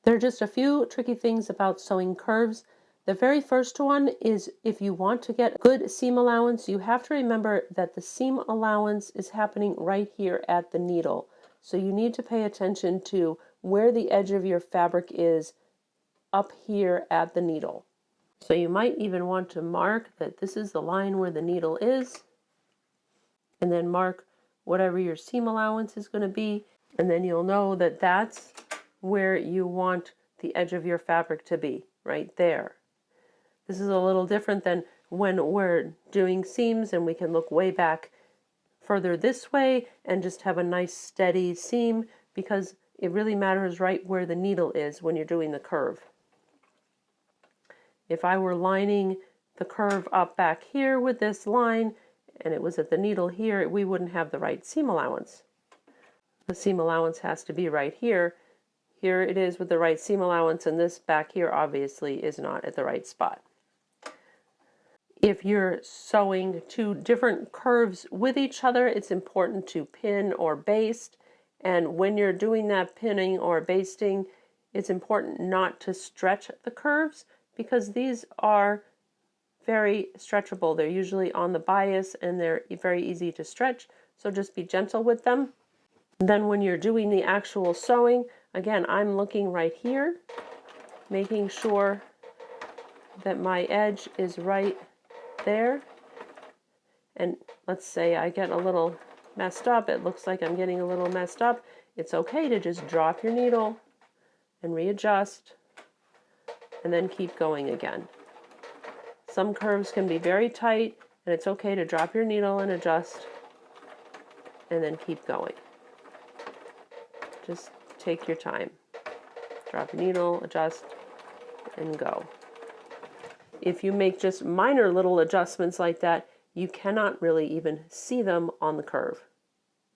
There are just a few tricky things about sewing curves. The very first one is if you want to get good seam allowance, you have to remember that the seam allowance is happening right here at the needle. So you need to pay attention to where the edge of your fabric is up here at the needle. So you might even want to mark that this is the line where the needle is, and then mark whatever your seam allowance is going to be, and then you'll know that that's where you want the edge of your fabric to be, right there. This is a little different than when we're doing seams and we can look way back further this way and just have a nice steady seam, because it really matters right where the needle is when you're doing the curve. If I were lining the curve up back here with this line and it was at the needle here, we wouldn't have the right seam allowance. The seam allowance has to be right here. Here it is with the right seam allowance, and this back here obviously is not at the right spot. If you're sewing two different curves with each other, it's important to pin or baste. And when you're doing that pinning or basting, it's important not to stretch the curves, because these are very stretchable. They're usually on the bias and they're very easy to stretch, so just be gentle with them. Then when you're doing the actual sewing, again, I'm looking right here, making sure that my edge is right there. And let's say I get a little messed up, it looks like I'm getting a little messed up. It's okay to just drop your needle and readjust, and then keep going again. Some curves can be very tight, and it's okay to drop your needle and adjust, and then keep going. Just take your time. Drop your needle, adjust, and go. If you make just minor little adjustments like that, you cannot really even see them on the curve.